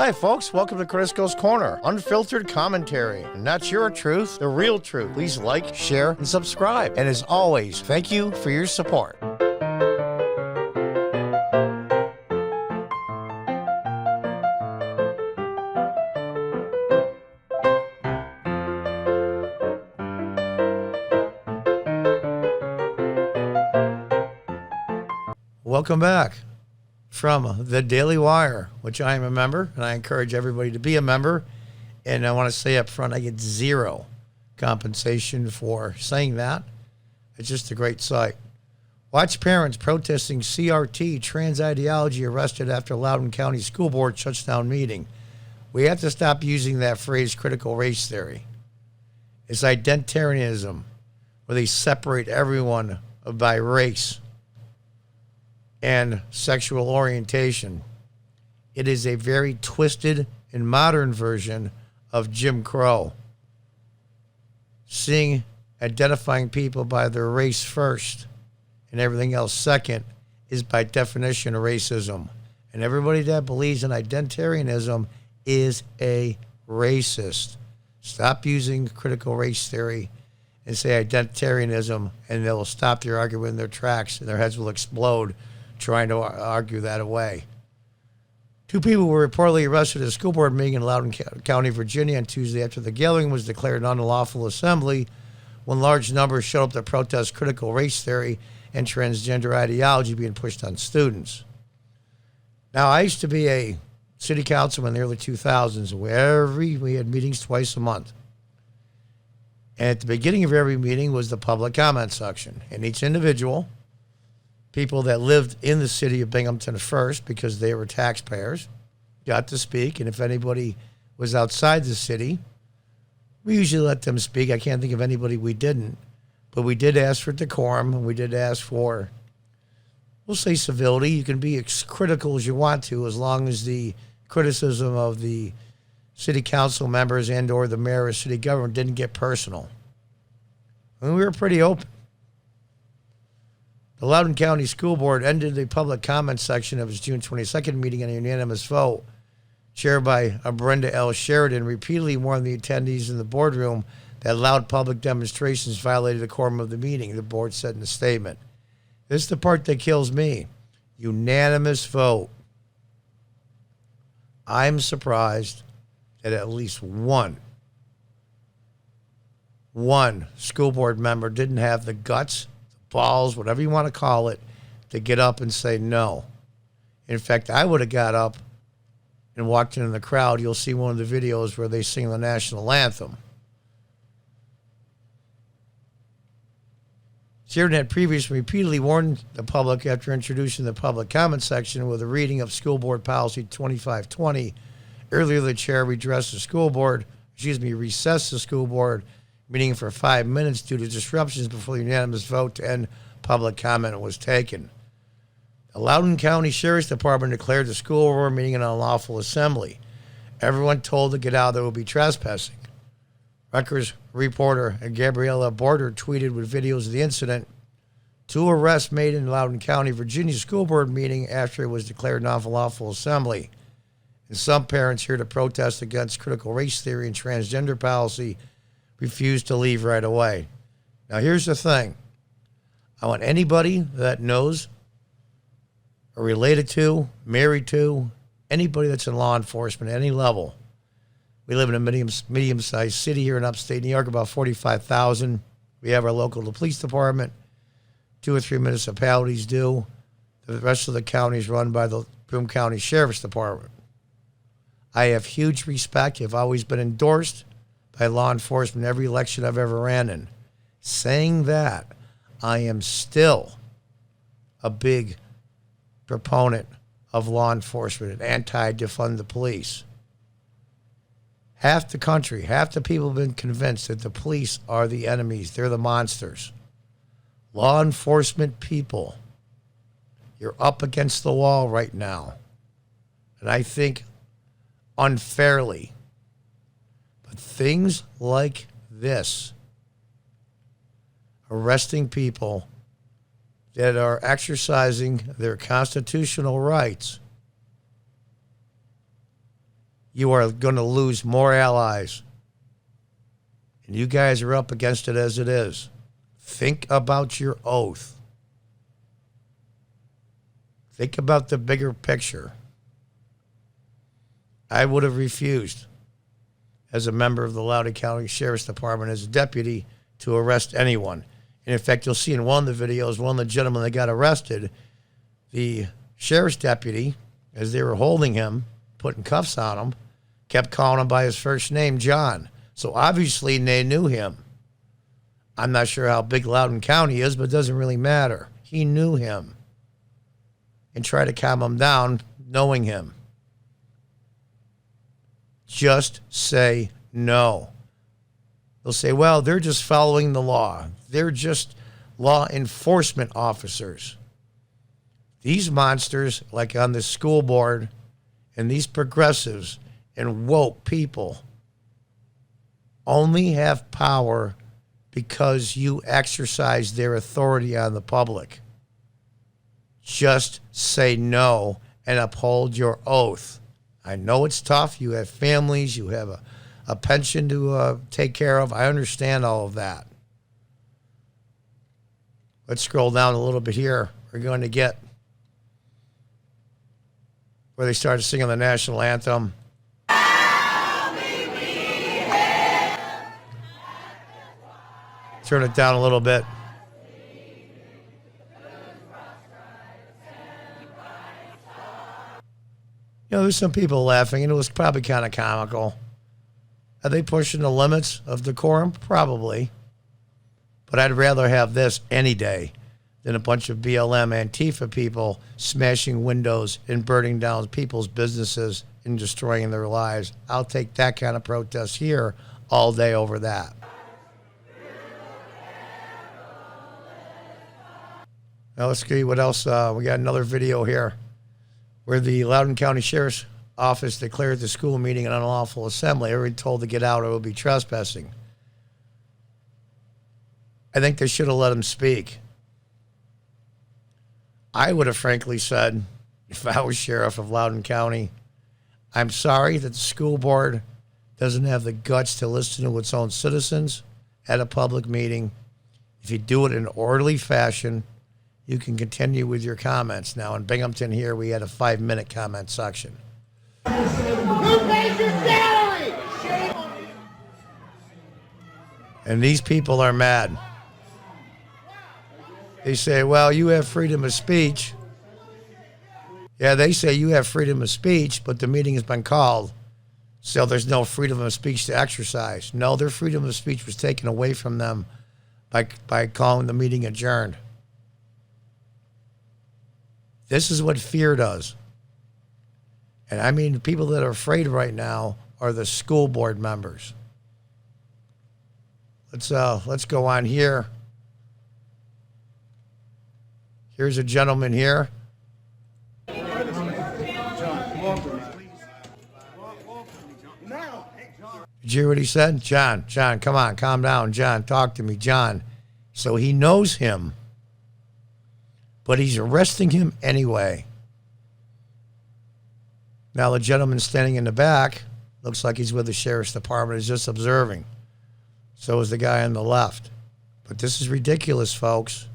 Hi folks, welcome to Crisco's Corner. Unfiltered commentary. And not your truth, the real truth. Please like, share, and subscribe. And as always, thank you for your support. Welcome back from the Daily Wire, which I am a member, and I encourage everybody to be a member. And I want to say up front, I get zero compensation for saying that. It's just a great site. Watch parents protesting CRT, trans ideology, arrested after Loudoun County School Board shuts down meeting. We have to stop using that phrase, critical race theory. It's identitarianism, where they separate everyone by race and sexual orientation. It is a very twisted and modern version of Jim Crow. Identifying people by their race first and everything else second is by definition racism. And everybody that believes in identitarianism is a racist. Stop using critical race theory and say identitarianism, and they'll stop their argument in their tracks and their heads will explode trying to argue that away. Two people were reportedly arrested at a school board meeting in Loudoun County, Virginia on Tuesday after the gathering was declared an unlawful assembly when large numbers showed up to protest critical race theory and transgender ideology being pushed on students. Now, I used to be a city councilman in the early 2000s where we had meetings twice a month. And at the beginning of every meeting was the public comment section. And each individual, people that lived in the city of Binghamton first because they were taxpayers, got to speak. And if anybody was outside the city, we usually let them speak. I can't think of anybody we didn't. But we did ask for decorum, and we did ask for, we'll say, civility. You can be as critical as you want to as long as the criticism of the city council members and or the mayor or city government didn't get personal. And we were pretty open. The Loudoun County School Board ended the public comment section of its June 22nd meeting in a unanimous vote, chaired by Brenda L. Sheridan, repeatedly warned the attendees in the boardroom that loud public demonstrations violated the quorum of the meeting, the board said in a statement. This is the part that kills me. Unanimous vote. I'm surprised that at least one school board member didn't have the guts, balls, whatever you want to call it, to get up and say no. In fact, I would have got up and walked into the crowd. You'll see one of the videos where they sing the national anthem. Sheridan had previously repeatedly warned the public after introducing the public comment section with a reading of School Board Policy 2520. Earlier, the chair recessed the school board meeting for 5 minutes due to disruptions before the unanimous vote to end public comment was taken. The Loudoun County Sheriff's Department declared the school board meeting an unlawful assembly. Everyone told to get out, there will be trespassing. Rutgers reporter Gabriella Border tweeted with videos of the incident. 2 arrests made in Loudoun County, Virginia school board meeting after it was declared an unlawful assembly. And some parents here to protest against critical race theory and transgender policy refused to leave right away. Now, here's the thing. I want anybody that knows or related to, married to, anybody that's in law enforcement at any level. We live in a medium-sized city here in upstate New York, about 45,000. We have our local police department. 2 or 3 municipalities do. The rest of the county is run by the Broome County Sheriff's Department. I have huge respect. I've always been endorsed by law enforcement every election I've ever ran in. Saying that, I am still a big proponent of law enforcement and anti-defund the police. Half the country, half the people have been convinced that the police are the enemies. They're the monsters. Law enforcement people, you're up against the wall right now. And I think unfairly. But things like this, arresting people that are exercising their constitutional rights, you are going to lose more allies. And you guys are up against it as it is. Think about your oath. Think about the bigger picture. I would have refused, as a member of the Loudoun County Sheriff's Department, as a deputy, to arrest anyone. And in fact, you'll see in one of the videos, one of the gentlemen that got arrested, the sheriff's deputy, as they were holding him, putting cuffs on him, kept calling him by his first name, John. So obviously they knew him. I'm not sure how big Loudoun County is, but it doesn't really matter. He knew him and tried to calm him down, knowing him. Just say no. They'll say, well, they're just following the law. They're just law enforcement officers. These monsters, like on the school board, and these progressives and woke people only have power because you exercise their authority on the public. Just say no and uphold your oath. I know it's tough. You have families. You have a pension to take care of. I understand all of that. Let's scroll down a little bit here. We're going to get where they started singing the national anthem. Turn it down a little bit. You know, there's some people laughing, and it was probably kind of comical. Are they pushing the limits of decorum? Probably. But I'd rather have this any day than a bunch of BLM Antifa people smashing windows and burning down people's businesses and destroying their lives. I'll take that kind of protest here all day over that. Now let's see what else. We got another video here where the Loudoun County Sheriff's Office declared the school meeting an unlawful assembly. Everyone told to get out or it would be trespassing. I think they should have let him speak. I would have frankly said, if I was sheriff of Loudoun County, I'm sorry that the school board doesn't have the guts to listen to its own citizens at a public meeting. If you do it in an orderly fashion, you can continue with your comments. Now, in Binghamton here, we had a 5-minute comment section. Who pays your salary? Shame on you. And these people are mad. They say, well, you have freedom of speech. Yeah, they say you have freedom of speech, but the meeting has been called, so there's no freedom of speech to exercise. No, their freedom of speech was taken away from them by calling the meeting adjourned. This is what fear does. And I mean, the people that are afraid right now are the school board members. Let's go on here. Here's a gentleman here. Did you hear what he said? John, come on, calm down. John, talk to me, John. So he knows him, but he's arresting him anyway. Now the gentleman standing in the back looks like he's with the sheriff's department, is just observing. So is the guy on the left. But this is ridiculous, folks.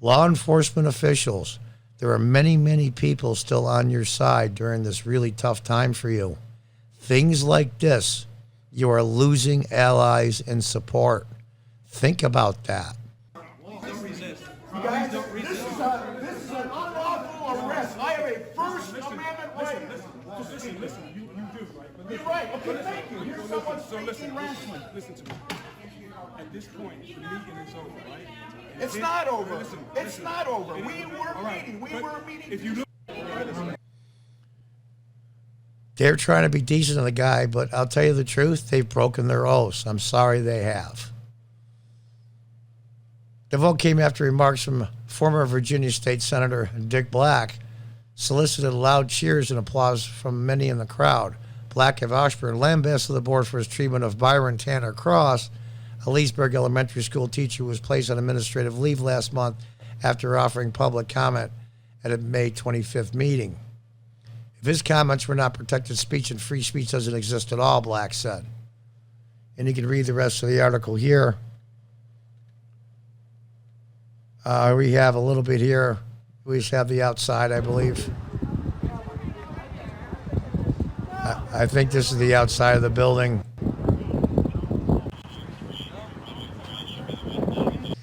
Law enforcement officials, there are many, many people still on your side during this really tough time for you. Things like this, you are losing allies and support. Think about that. Don't resist. You guys, this is an unlawful arrest. I have a First Amendment right. Listen, you do, right? But You're right. Okay, thank you. Here's someone speaking rationally. Listen to me. At this point, the meeting is over, right? It's not over. It's not over. We were meeting. We were meeting. If you look, They're trying to be decent to the guy, but I'll tell you the truth, they've broken their oaths. I'm sorry they have. The vote came after remarks from former Virginia State Senator Dick Black solicited loud cheers and applause from many in the crowd. Black of Ashburn lambasted the board for his treatment of Byron Tanner Cross, a Leesburg elementary school teacher who was placed on administrative leave last month after offering public comment at a May 25th meeting. If his comments were not protected speech, and free speech doesn't exist at all, Black said. And you can read the rest of the article here. We have a little bit here. We just have the outside, I believe. I think this is the outside of the building.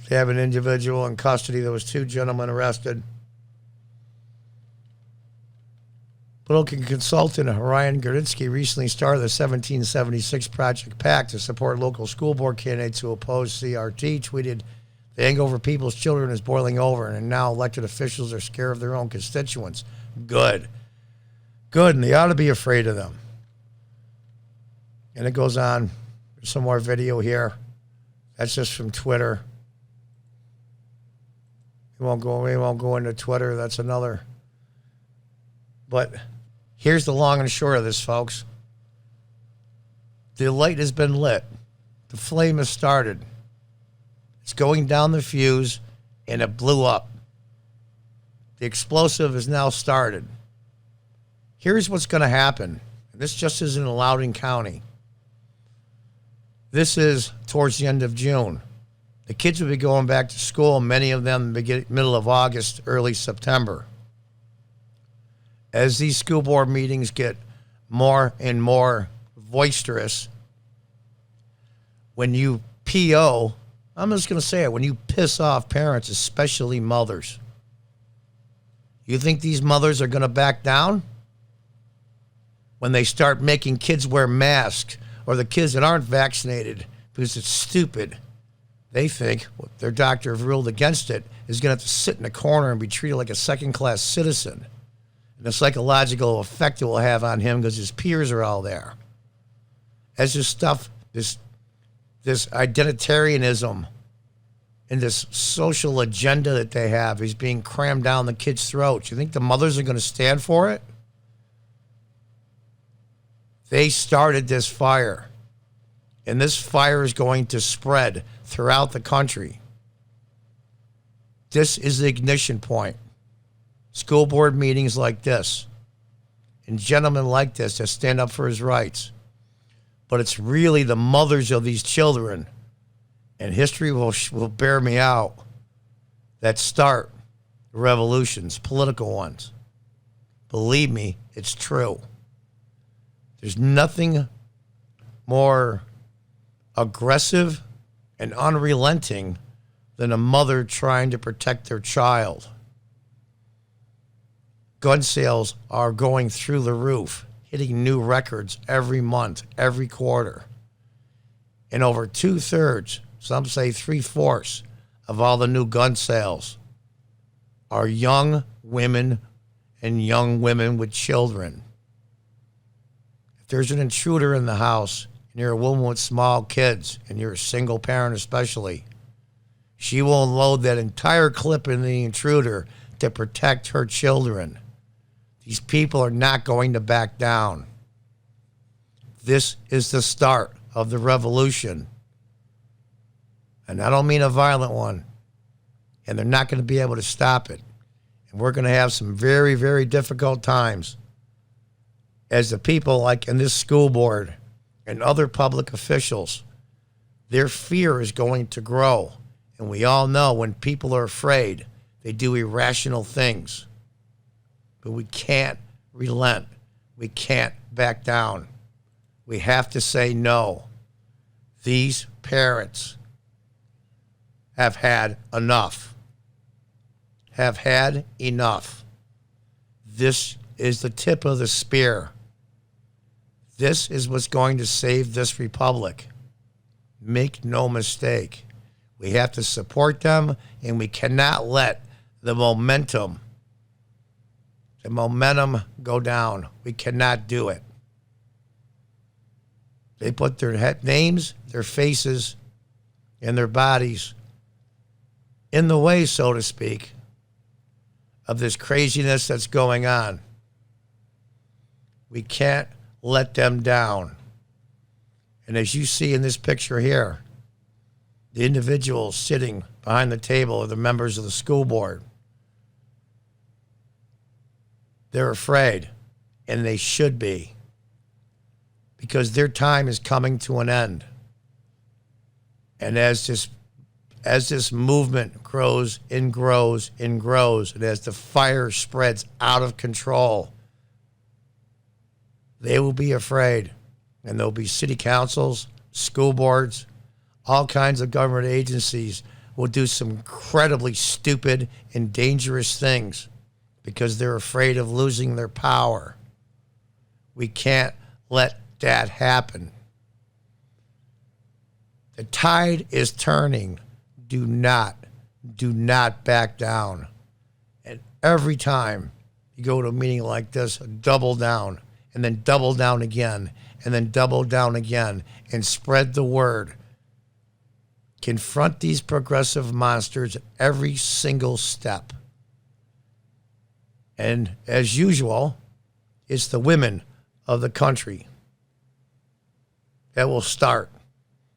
They have an individual in custody. There was 2 gentlemen arrested. Political consultant Ryan Guritsky recently started the 1776 Project PAC to support local school board candidates who oppose CRT, tweeted, "The anger over people's children is boiling over, and now elected officials are scared of their own constituents." Good. Good, and they ought to be afraid of them. And it goes on. There's some more video here. That's just from Twitter. We won't go into Twitter. That's another. But here's the long and short of this, folks. The light has been lit. The flame has started. It's going down the fuse, and it blew up. The explosive is now started. Here's what's going to happen. And this just isn't in Loudoun County. This is towards the end of June. The kids will be going back to school, many of them middle of August, early September. As these school board meetings get more and more boisterous, when you PO, I'm just going to say it, when you piss off parents, especially mothers, you think these mothers are going to back down? When they start making kids wear masks, or the kids that aren't vaccinated because it's stupid, they think their doctor have ruled against it is going to have to sit in a corner and be treated like a second-class citizen. And the psychological effect it will have on him because his peers are all there. As this stuff, this identitarianism and this social agenda that they have is being crammed down the kids' throats. You think the mothers are going to stand for it? They started this fire, and this fire is going to spread throughout the country. This is the ignition point. School board meetings like this, and gentlemen like this that stand up for his rights. But it's really the mothers of these children, and history will bear me out, that start revolutions, political ones. Believe me, it's true. There's nothing more aggressive and unrelenting than a mother trying to protect their child. Gun sales are going through the roof, hitting new records every month, every quarter. And over 2/3, some say 3/4 of all the new gun sales are young women and young women with children. If there's an intruder in the house and you're a woman with small kids and you're a single parent especially, she will load that entire clip in the intruder to protect her children. These people are not going to back down. This is the start of the revolution. And I don't mean a violent one. And they're not going to be able to stop it. And we're going to have some very, very difficult times as the people like in this school board and other public officials, their fear is going to grow. And we all know when people are afraid, they do irrational things. But we can't relent. We can't back down. We have to say no. These parents have had enough. Have had enough. This is the tip of the spear. This is what's going to save this republic. Make no mistake. We have to support them, and we cannot let the momentum go down. We cannot do it. They put their names, their faces, and their bodies in the way, so to speak, of this craziness that's going on. We can't let them down. And as you see in this picture here, the individuals sitting behind the table are the members of the school board. They're afraid. And they should be, because their time is coming to an end. And as this movement grows and grows and grows, and as the fire spreads out of control, they will be afraid. And there'll be city councils, school boards, all kinds of government agencies will do some incredibly stupid and dangerous things because they're afraid of losing their power. We can't let that happen. The tide is turning. Do not back down. And every time you go to a meeting like this, double down, and then double down again, and then double down again, and spread the word. Confront these progressive monsters at every single step. And as usual, it's the women of the country that will start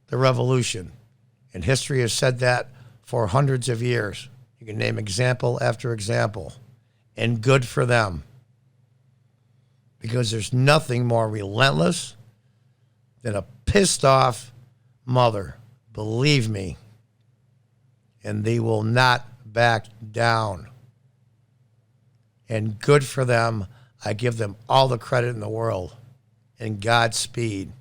the revolution. And history has said that for hundreds of years. You can name example after example. And good for them. Because there's nothing more relentless than a pissed off mother. Believe me. And they will not back down. And good for them. I give them all the credit in the world. And Godspeed.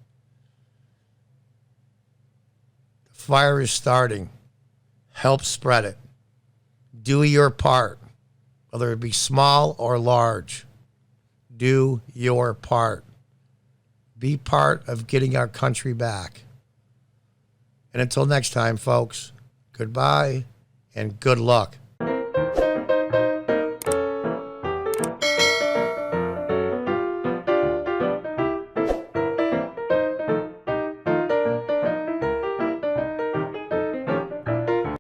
The fire is starting. Help spread it. Do your part, whether it be small or large. Do your part. Be part of getting our country back. And until next time, folks, goodbye and good luck.